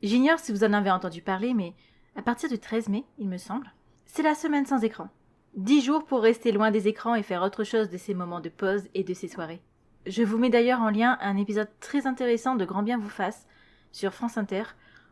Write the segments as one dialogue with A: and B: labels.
A: J'ignore si vous en avez entendu parler, mais à partir du 13 mai, il me semble, c'est la semaine sans écran. 10 jours pour rester loin des écrans et faire autre chose de ces moments de pause et de ces soirées. Je vous mets d'ailleurs en lien un épisode très intéressant de Grand Bien vous fasse, sur France Inter,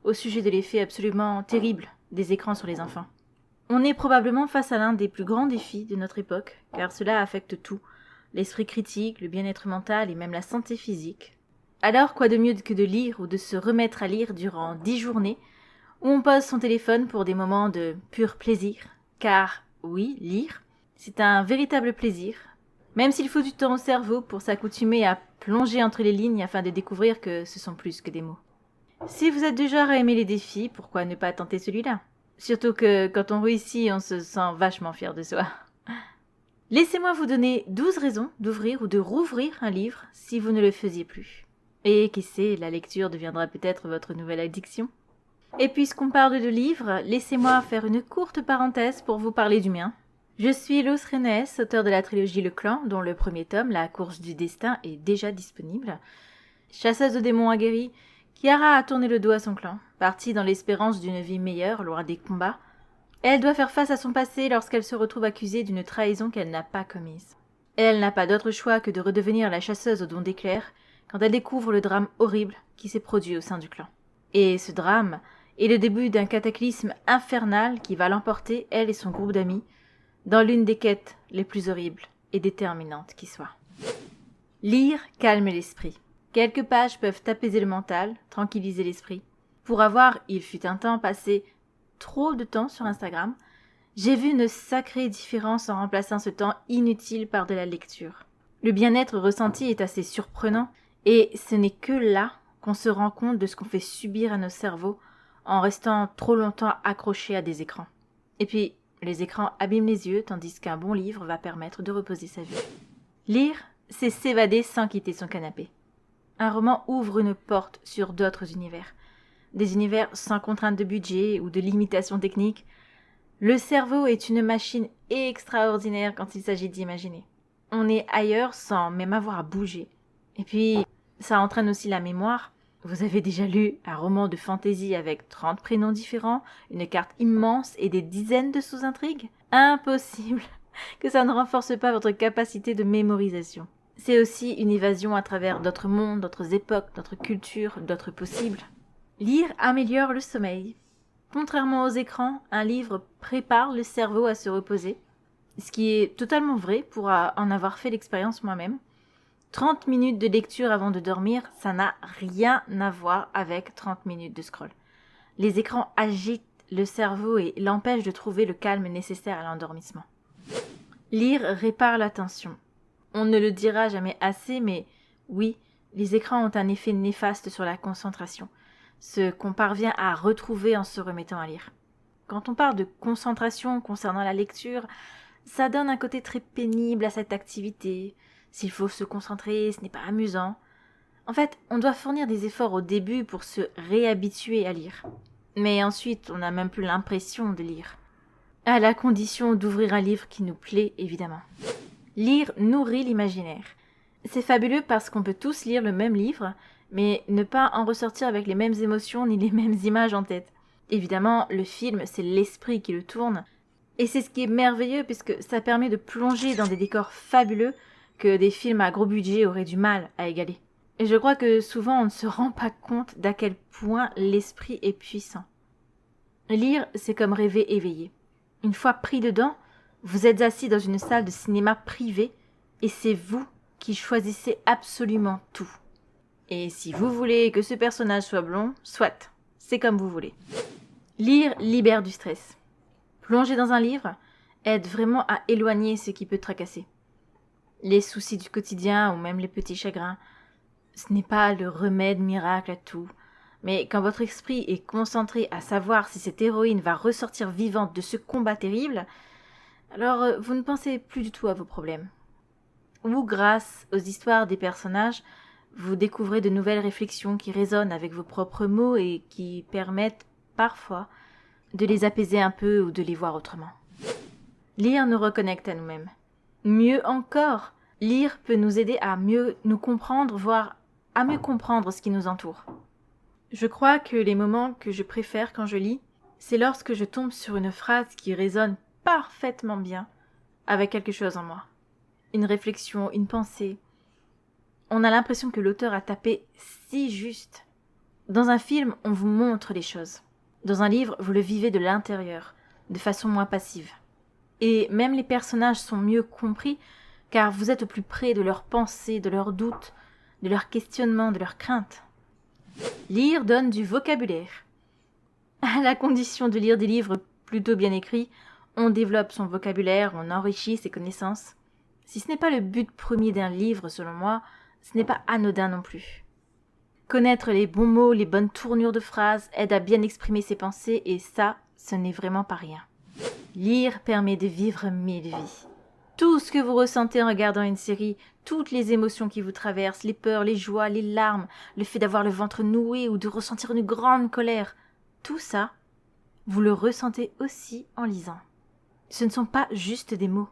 A: au sujet de l'effet absolument terrible des écrans sur les enfants. On est probablement face à l'un des plus grands défis de notre époque, car cela affecte tout, l'esprit critique, le bien-être mental et même la santé physique. Alors, quoi de mieux que de lire ou de se remettre à lire durant 10 journées, où on pose son téléphone pour des moments de pur plaisir, car, oui, lire, c'est un véritable plaisir, même s'il faut du temps au cerveau pour s'accoutumer à plonger entre les lignes afin de découvrir que ce sont plus que des mots. Si vous êtes du genre à aimer les défis, pourquoi ne pas tenter celui-là ? Surtout que quand on réussit, on se sent vachement fier de soi. Laissez-moi vous donner 12 raisons d'ouvrir ou de rouvrir un livre si vous ne le faisiez plus. Et qui sait, la lecture deviendra peut-être votre nouvelle addiction. Et puisqu'on parle de livres, laissez-moi faire une courte parenthèse pour vous parler du mien. Je suis Luz Rennes, auteur de la trilogie Le Clan, dont le premier tome, La course du destin, est déjà disponible. Chasseuse de démons aguerrie, Kiara a tourné le dos à son clan, partie dans l'espérance d'une vie meilleure, loin des combats. Elle doit faire face à son passé lorsqu'elle se retrouve accusée d'une trahison qu'elle n'a pas commise. Elle n'a pas d'autre choix que de redevenir la chasseuse au don d'éclairs quand elle découvre le drame horrible qui s'est produit au sein du clan. Et ce drame est le début d'un cataclysme infernal qui va l'emporter, elle et son groupe d'amis, dans l'une des quêtes les plus horribles et déterminantes qui soient. Lire calme l'esprit. Quelques pages peuvent apaiser le mental, tranquilliser l'esprit. Pour avoir, il fut un temps, passé trop de temps sur Instagram, j'ai vu une sacrée différence en remplaçant ce temps inutile par de la lecture. Le bien-être ressenti est assez surprenant, et ce n'est que là qu'on se rend compte de ce qu'on fait subir à nos cerveaux en restant trop longtemps accrochés à des écrans. Et puis, les écrans abîment les yeux, tandis qu'un bon livre va permettre de reposer sa vue. Lire, c'est s'évader sans quitter son canapé. Un roman ouvre une porte sur d'autres univers. Des univers sans contrainte de budget ou de limitations techniques. Le cerveau est une machine extraordinaire quand il s'agit d'imaginer. On est ailleurs sans même avoir à bouger. Et puis, ça entraîne aussi la mémoire. Vous avez déjà lu un roman de fantasy avec 30 prénoms différents, une carte immense et des dizaines de sous-intrigues ? Impossible que ça ne renforce pas votre capacité de mémorisation. C'est aussi une évasion à travers d'autres mondes, d'autres époques, d'autres cultures, d'autres possibles. Lire améliore le sommeil. Contrairement aux écrans, un livre prépare le cerveau à se reposer, ce qui est totalement vrai pour en avoir fait l'expérience moi-même. 30 minutes de lecture avant de dormir, ça n'a rien à voir avec 30 minutes de scroll. Les écrans agitent le cerveau et l'empêchent de trouver le calme nécessaire à l'endormissement. Lire répare l'attention. On ne le dira jamais assez, mais oui, les écrans ont un effet néfaste sur la concentration, ce qu'on parvient à retrouver en se remettant à lire. Quand on parle de concentration concernant la lecture, ça donne un côté très pénible à cette activité. S'il faut se concentrer, ce n'est pas amusant. En fait, on doit fournir des efforts au début pour se réhabituer à lire. Mais ensuite, on n'a même plus l'impression de lire. À la condition d'ouvrir un livre qui nous plaît, évidemment. Lire nourrit l'imaginaire. C'est fabuleux parce qu'on peut tous lire le même livre, mais ne pas en ressortir avec les mêmes émotions ni les mêmes images en tête. Évidemment, le film, c'est l'esprit qui le tourne. Et c'est ce qui est merveilleux puisque ça permet de plonger dans des décors fabuleux que des films à gros budget auraient du mal à égaler. Et je crois que souvent on ne se rend pas compte d'à quel point l'esprit est puissant. Lire, c'est comme rêver éveillé. Une fois pris dedans, vous êtes assis dans une salle de cinéma privée et c'est vous qui choisissez absolument tout. Et si vous voulez que ce personnage soit blond, soit, c'est comme vous voulez. Lire libère du stress. Plonger dans un livre aide vraiment à éloigner ce qui peut tracasser. Les soucis du quotidien ou même les petits chagrins, ce n'est pas le remède miracle à tout. Mais quand votre esprit est concentré à savoir si cette héroïne va ressortir vivante de ce combat terrible, alors vous ne pensez plus du tout à vos problèmes. Ou grâce aux histoires des personnages, vous découvrez de nouvelles réflexions qui résonnent avec vos propres mots et qui permettent parfois de les apaiser un peu ou de les voir autrement. Lire nous reconnecte à nous-mêmes. Mieux encore, lire peut nous aider à mieux nous comprendre, voire à mieux comprendre ce qui nous entoure. Je crois que les moments que je préfère quand je lis, c'est lorsque je tombe sur une phrase qui résonne parfaitement bien avec quelque chose en moi. Une réflexion, une pensée. On a l'impression que l'auteur a tapé si juste. Dans un film, on vous montre les choses. Dans un livre, vous le vivez de l'intérieur, de façon moins passive. Et même les personnages sont mieux compris, car vous êtes au plus près de leurs pensées, de leurs doutes, de leurs questionnements, de leurs craintes. Lire donne du vocabulaire. À la condition de lire des livres plutôt bien écrits, on développe son vocabulaire, on enrichit ses connaissances. Si ce n'est pas le but premier d'un livre, selon moi, ce n'est pas anodin non plus. Connaître les bons mots, les bonnes tournures de phrases aide à bien exprimer ses pensées et ça, ce n'est vraiment pas rien. Lire permet de vivre 1000 vies. Tout ce que vous ressentez en regardant une série, toutes les émotions qui vous traversent, les peurs, les joies, les larmes, le fait d'avoir le ventre noué ou de ressentir une grande colère, tout ça, vous le ressentez aussi en lisant. Ce ne sont pas juste des mots.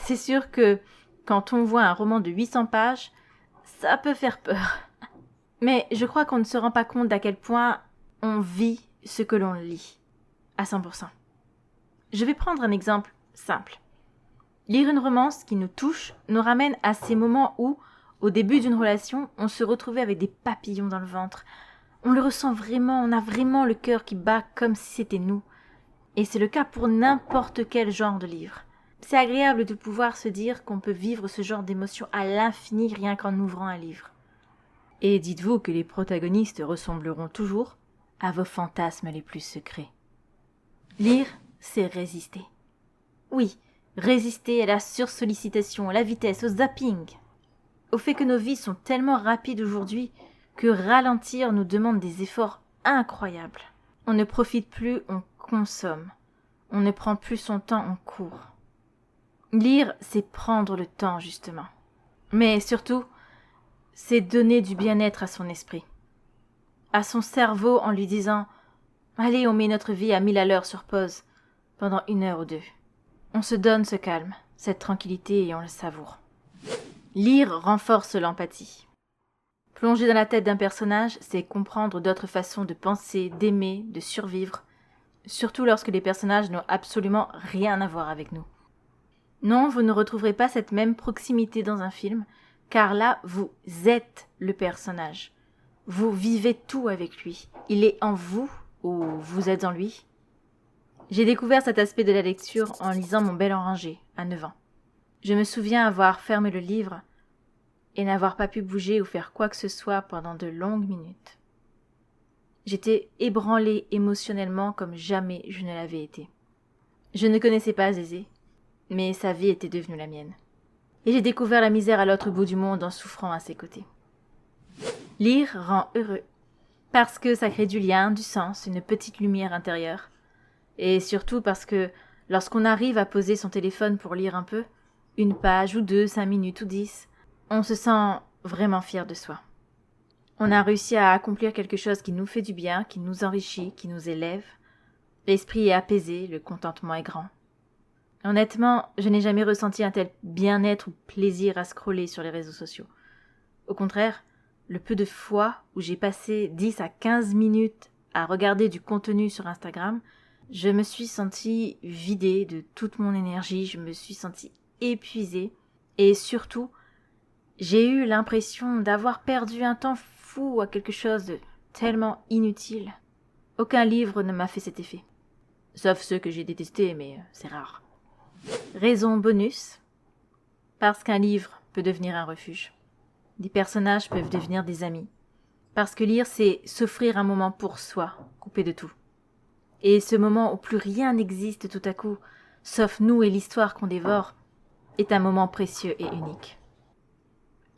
A: C'est sûr que quand on voit un roman de 800 pages, ça peut faire peur. Mais je crois qu'on ne se rend pas compte d'à quel point on vit ce que l'on lit, à 100%. Je vais prendre un exemple simple. Lire une romance qui nous touche nous ramène à ces moments où, au début d'une relation, on se retrouvait avec des papillons dans le ventre. On le ressent vraiment, on a vraiment le cœur qui bat comme si c'était nous. Et c'est le cas pour n'importe quel genre de livre. C'est agréable de pouvoir se dire qu'on peut vivre ce genre d'émotion à l'infini rien qu'en ouvrant un livre. Et dites-vous que les protagonistes ressembleront toujours à vos fantasmes les plus secrets. Lire, c'est résister. Oui, résister à la sursollicitation, à la vitesse, au zapping. Au fait que nos vies sont tellement rapides aujourd'hui que ralentir nous demande des efforts incroyables. On ne profite plus, on consomme. On ne prend plus son temps, on court. Lire, c'est prendre le temps, justement. Mais surtout, c'est donner du bien-être à son esprit, à son cerveau en lui disant « Allez, on met notre vie à 1000 à l'heure sur pause, pendant 1 heure ou 2. On se donne ce calme, cette tranquillité et on le savoure. » Lire renforce l'empathie. Plonger dans la tête d'un personnage, c'est comprendre d'autres façons de penser, d'aimer, de survivre, surtout lorsque les personnages n'ont absolument rien à voir avec nous. Non, vous ne retrouverez pas cette même proximité dans un film, car là, vous êtes le personnage. Vous vivez tout avec lui. Il est en vous ou vous êtes en lui. J'ai découvert cet aspect de la lecture en lisant Mon bel Oranger, à 9 ans. Je me souviens avoir fermé le livre et n'avoir pas pu bouger ou faire quoi que ce soit pendant de longues minutes. J'étais ébranlée émotionnellement comme jamais je ne l'avais été. Je ne connaissais pas Zézé, mais sa vie était devenue la mienne. Et j'ai découvert la misère à l'autre bout du monde en souffrant à ses côtés. Lire rend heureux, parce que ça crée du lien, du sens, une petite lumière intérieure. Et surtout parce que lorsqu'on arrive à poser son téléphone pour lire un peu, 1 page ou 2, 5 minutes ou 10, on se sent vraiment fier de soi. On a réussi à accomplir quelque chose qui nous fait du bien, qui nous enrichit, qui nous élève. L'esprit est apaisé, le contentement est grand. Honnêtement, je n'ai jamais ressenti un tel bien-être ou plaisir à scroller sur les réseaux sociaux. Au contraire, le peu de fois où j'ai passé 10 à 15 minutes à regarder du contenu sur Instagram, je me suis sentie vidée de toute mon énergie, je me suis sentie épuisée et surtout, j'ai eu l'impression d'avoir perdu un temps fou à quelque chose de tellement inutile. Aucun livre ne m'a fait cet effet. Sauf ceux que j'ai détestés, mais c'est rare. Raison bonus, parce qu'un livre peut devenir un refuge. Des personnages peuvent devenir des amis. Parce que lire, c'est s'offrir un moment pour soi, coupé de tout. Et ce moment où plus rien n'existe tout à coup, sauf nous et l'histoire qu'on dévore, est un moment précieux et unique.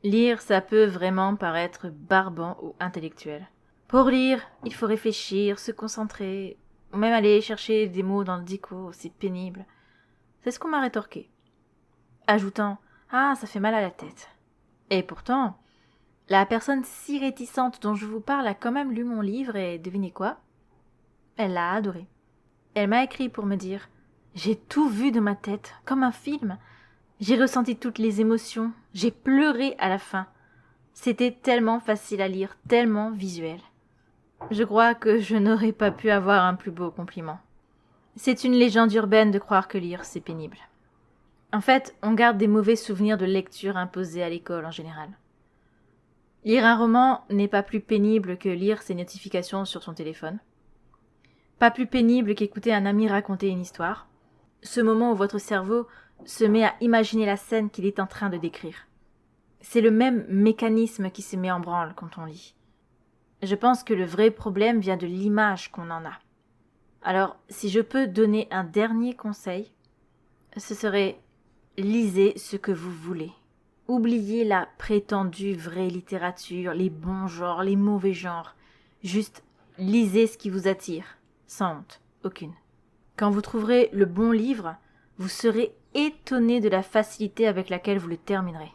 A: Lire, ça peut vraiment paraître barbant ou intellectuel. Pour lire, il faut réfléchir, se concentrer, ou même aller chercher des mots dans le dico, c'est pénible. C'est ce qu'on m'a rétorqué, ajoutant « Ah, ça fait mal à la tête ». Et pourtant, la personne si réticente dont je vous parle a quand même lu mon livre et devinez quoi ? Elle l'a adoré. Elle m'a écrit pour me dire « J'ai tout vu de ma tête, comme un film. J'ai ressenti toutes les émotions, j'ai pleuré à la fin. C'était tellement facile à lire, tellement visuel. » Je crois que je n'aurais pas pu avoir un plus beau compliment. C'est une légende urbaine de croire que lire, c'est pénible. En fait, on garde des mauvais souvenirs de lecture imposés à l'école en général. Lire un roman n'est pas plus pénible que lire ses notifications sur son téléphone. Pas plus pénible qu'écouter un ami raconter une histoire. Ce moment où votre cerveau se met à imaginer la scène qu'il est en train de décrire. C'est le même mécanisme qui se met en branle quand on lit. Je pense que le vrai problème vient de l'image qu'on en a. Alors, si je peux donner un dernier conseil, ce serait lisez ce que vous voulez. Oubliez la prétendue vraie littérature, les bons genres, les mauvais genres. Juste lisez ce qui vous attire, sans honte, aucune. Quand vous trouverez le bon livre, vous serez étonné de la facilité avec laquelle vous le terminerez.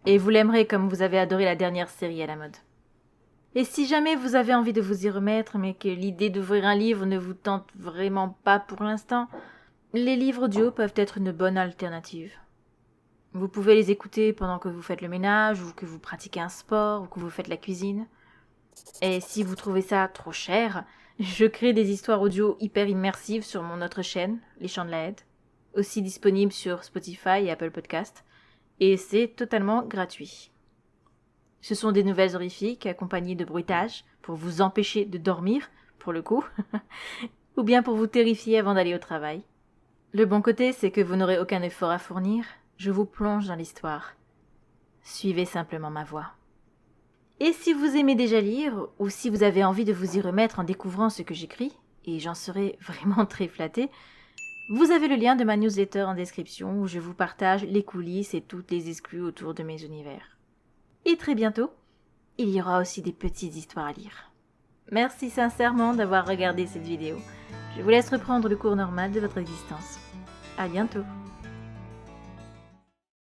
A: Et vous l'aimerez comme vous avez adoré la dernière série à la mode. Et si jamais vous avez envie de vous y remettre, mais que l'idée d'ouvrir un livre ne vous tente vraiment pas pour l'instant, les livres audio peuvent être une bonne alternative. Vous pouvez les écouter pendant que vous faites le ménage, ou que vous pratiquez un sport, ou que vous faites la cuisine. Et si vous trouvez ça trop cher, je crée des histoires audio hyper immersives sur mon autre chaîne, Les Chants de la Haide, aussi disponible sur Spotify et Apple Podcast, et c'est totalement gratuit. Ce sont des nouvelles horrifiques accompagnées de bruitages pour vous empêcher de dormir, pour le coup, ou bien pour vous terrifier avant d'aller au travail. Le bon côté, c'est que vous n'aurez aucun effort à fournir, je vous plonge dans l'histoire. Suivez simplement ma voix. Et si vous aimez déjà lire, ou si vous avez envie de vous y remettre en découvrant ce que j'écris, et j'en serai vraiment très flattée, vous avez le lien de ma newsletter en description où je vous partage les coulisses et toutes les exclus autour de mes univers. Et très bientôt, il y aura aussi des petites histoires à lire. Merci sincèrement d'avoir regardé cette vidéo. Je vous laisse reprendre le cours normal de votre existence. À bientôt.